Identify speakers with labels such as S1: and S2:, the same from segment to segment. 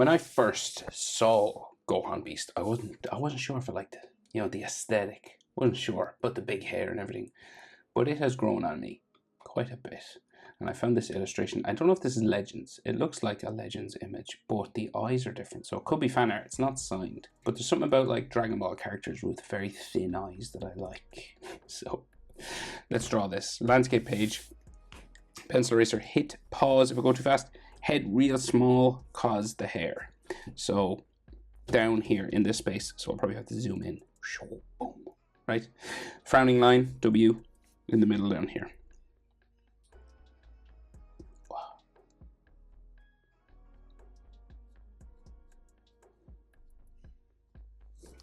S1: When I first saw Gohan Beast, I wasn't sure if I liked it. You know, the aesthetic. Wasn't sure, but the big hair and everything. But it has grown on me quite a bit. And I found this illustration. I don't know if this is Legends. It looks like a Legends image, but the eyes are different. So it could be fan art. It's not signed. But there's something about like Dragon Ball characters with very thin eyes that I like. So let's draw this. Landscape page. Pencil eraser. Hit pause if I go too fast. Head real small cause the hair. So down here in this space. So I'll probably have to zoom in. Boom. Right? Frowning line. W in the middle down here.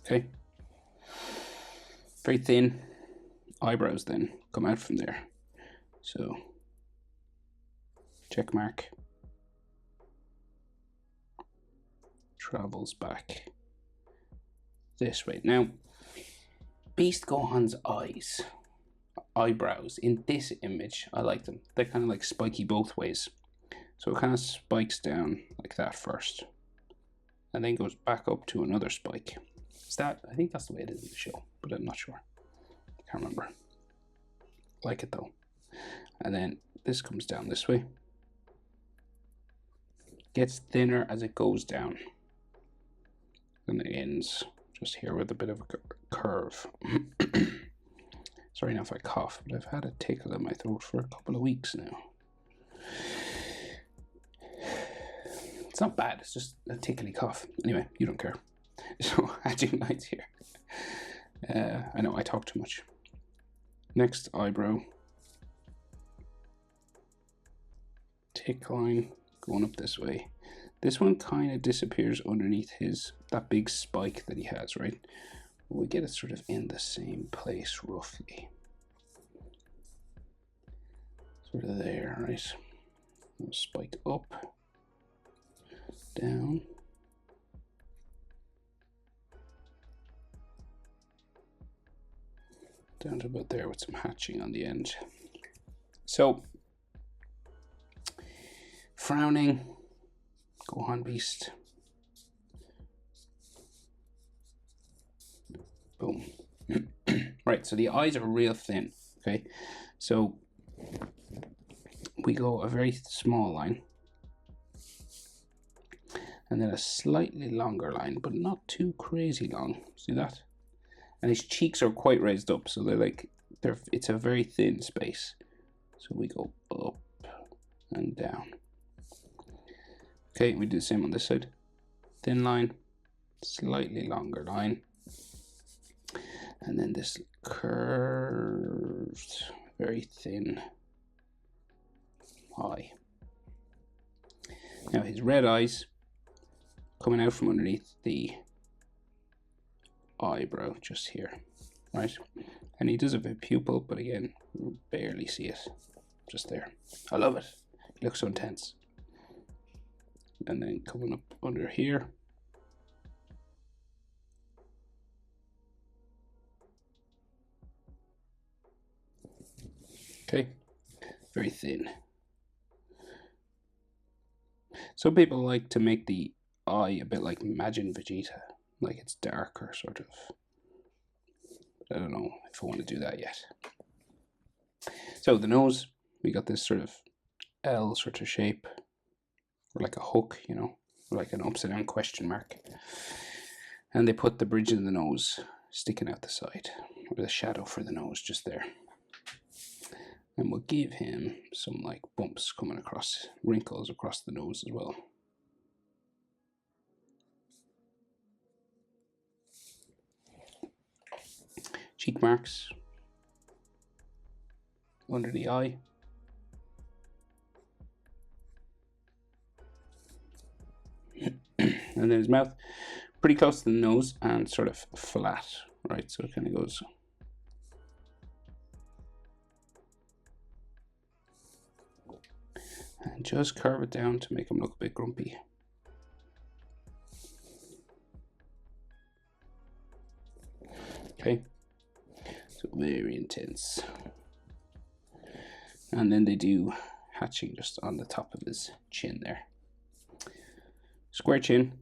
S1: Okay, very thin eyebrows then come out from there. So check mark travels back this way. Now, Beast Gohan's eyebrows in this image, I like them. They're kind of like spiky both ways. So it kind of spikes down like that first, and then goes back up to another spike. Is that? I think that's the way it is in the show, but I'm not sure. I can't remember. Like it though. And then this comes down this way. Gets thinner as it goes down. And it ends just here with a bit of a curve. Sorry now if I cough, but I've had a tickle in my throat for a couple of weeks now. It's not bad, it's just a tickly cough. Anyway, you don't care. So hatching lines here. I know I talk too much. Next eyebrow. Tick line going up this way. This one kind of disappears underneath that big spike that he has, right? We get it sort of in the same place roughly. Sort of there, right? We'll spike up, down. Down to about there with some hatching on the end. So, frowning, Gohan Beast. Boom. Right, so the eyes are real thin, okay? So, we go a very small line. And then a slightly longer line, but not too crazy long. See that? And his cheeks are quite raised up, so it's a very thin space. So we go up and down. Okay, we do the same on this side. Thin line, slightly longer line. And then this curved, very thin eye. Now his red eyes coming out from underneath the eyebrow just here, right? And he does have a pupil, but again, you barely see it, just there. I love it. It looks so intense. And then coming up under here. Okay, very thin. Some people like to make the eye a bit like Majin Vegeta, like it's darker sort of. But I don't know if I want to do that yet. So the nose, we got this sort of L sort of shape, or like a hook, you know, or like an upside down question mark. And they put the bridge of the nose sticking out the side, or the shadow for the nose just there. And we'll give him some like bumps coming across, wrinkles across the nose as well. Cheek marks under the eye. And then his mouth pretty close to the nose and sort of flat, right? So it kind of goes. And just curve it down to make him look a bit grumpy. Okay, so very intense. And then they do hatching just on the top of his chin there. Square chin,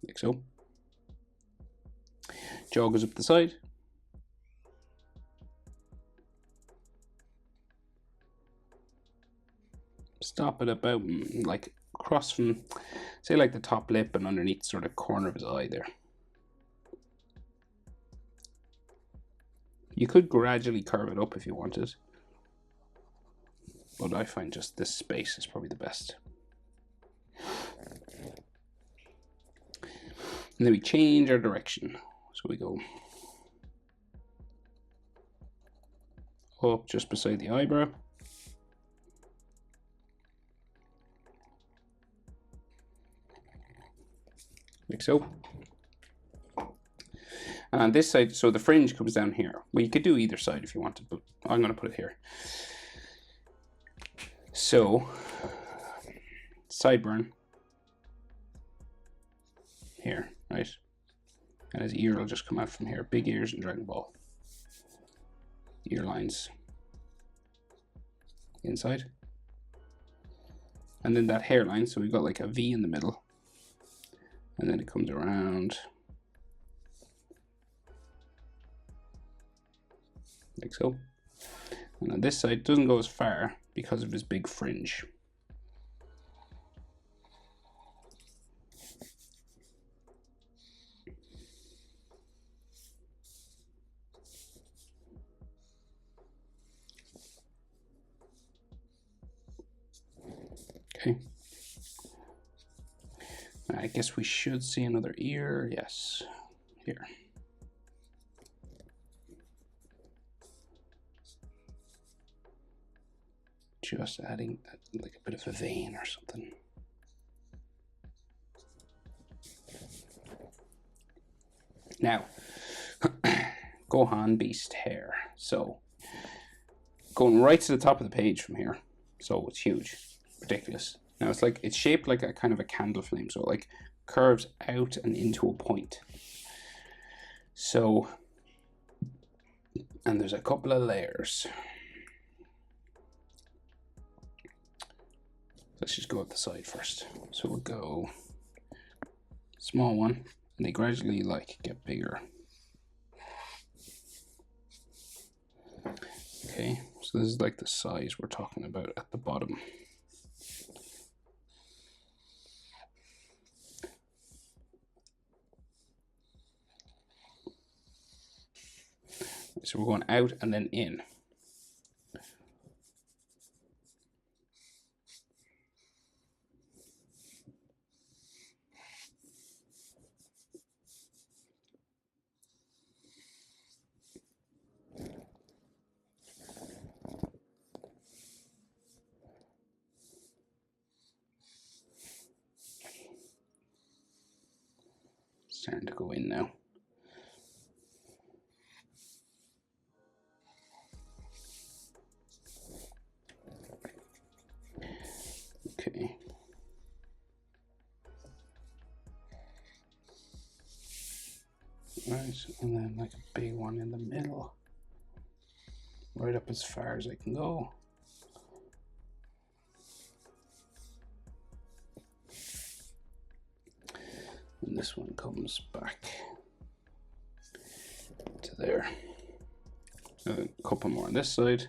S1: like so. Jaw goes up the side. Stop it about like across from, say, like the top lip and underneath sort of corner of his eye there. You could gradually curve it up if you wanted, but I find just this space is probably the best. And then we change our direction. So we go up just beside the eyebrow. Like so. And on this side, so the fringe comes down here. Well, you could do either side if you wanted, but I'm going to put it here. So, sideburn here, right? And his ear will just come out from here. Big ears in Dragon Ball. Ear lines inside. And then that hairline, so we've got like a V in the middle. And then it comes around like so. And on this side, it doesn't go as far because of his big fringe. Okay. I guess we should see another ear. Yes, here. Just adding like a bit of a vein or something. Now, Gohan Beast hair. So, going right to the top of the page from here. So it's huge, ridiculous. Now it's like, it's shaped like a kind of a candle flame. So it like curves out and into a point. So, and there's a couple of layers. Let's just go up the side first. So we'll go small one, and they gradually like get bigger. Okay, so this is like the size we're talking about at the bottom. So we're going out and then in. Starting to go in now. Okay. Right, and then like a big one in the middle. Right up as far as I can go. And this one comes back to there. A couple more on this side.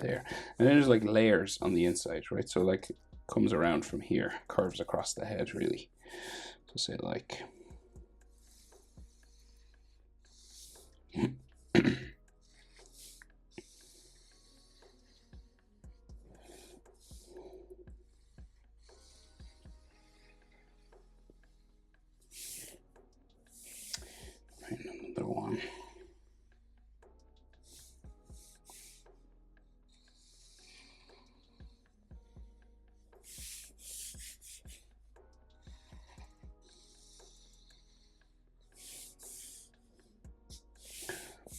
S1: There. And then there's like layers on the inside, right? So like comes around from here, curves across the head really. So say like another one.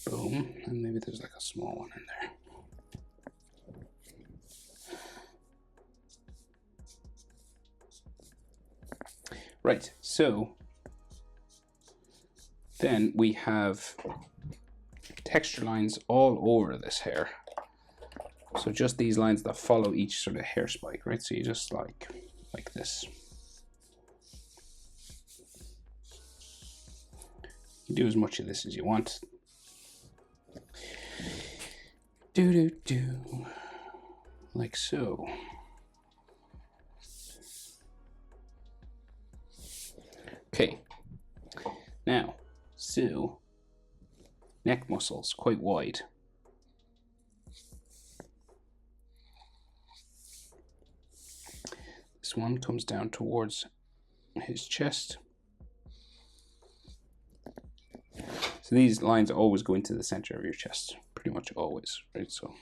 S1: Boom, and maybe there's like a small one in there. Right, so then we have texture lines all over this hair. So just these lines that follow each sort of hair spike, right? So you just like this. You do as much of this as you want. Like so. Okay. Now, so neck muscles quite wide. This one comes down towards his chest. So these lines always go into the center of your chest, pretty much always, right? So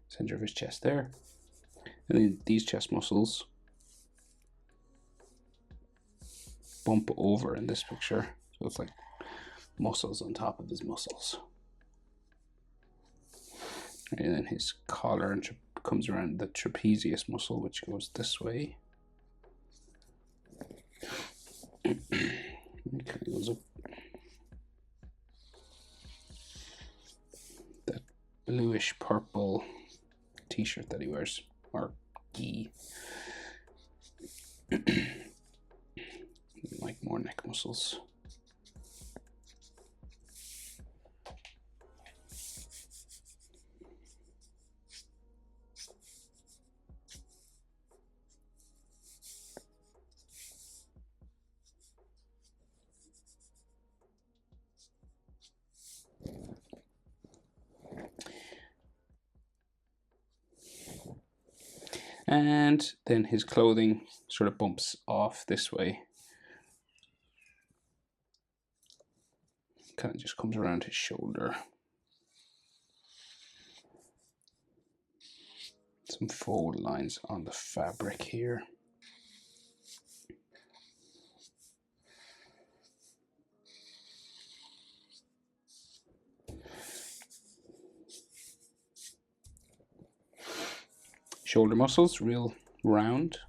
S1: center of his chest there. And then these chest muscles bump over in this picture. So it's like muscles on top of his muscles. And then his collar comes around the trapezius muscle, which goes this way. It kind of goes up. That bluish purple t-shirt that he wears, or gi. Like more neck muscles. And then his clothing sort of bumps off this way. Kind of just comes around his shoulder. Some fold lines on the fabric here. Shoulder muscles, real round.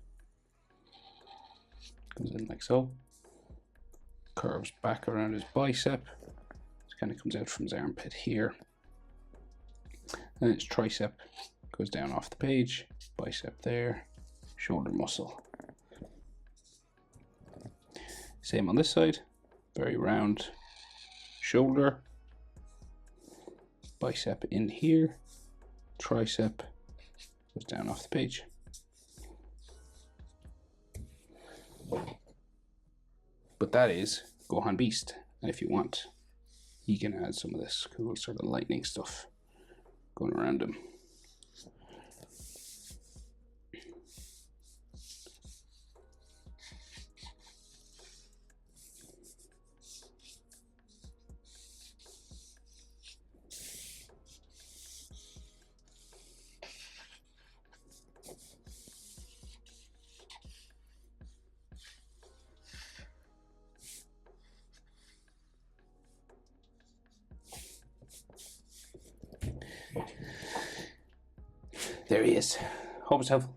S1: Comes in like so. Curves back around his bicep. It kind of comes out from his armpit here. And his tricep goes down off the page. Bicep there. Shoulder muscle. Same on this side. Very round shoulder. Bicep in here. Tricep goes down off the page. But that is Gohan Beast. And if you want, you can add some of this cool sort of lightning stuff going around him. There he is. Hope it's helpful.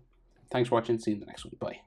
S1: Thanks for watching. See you in the next one. Bye.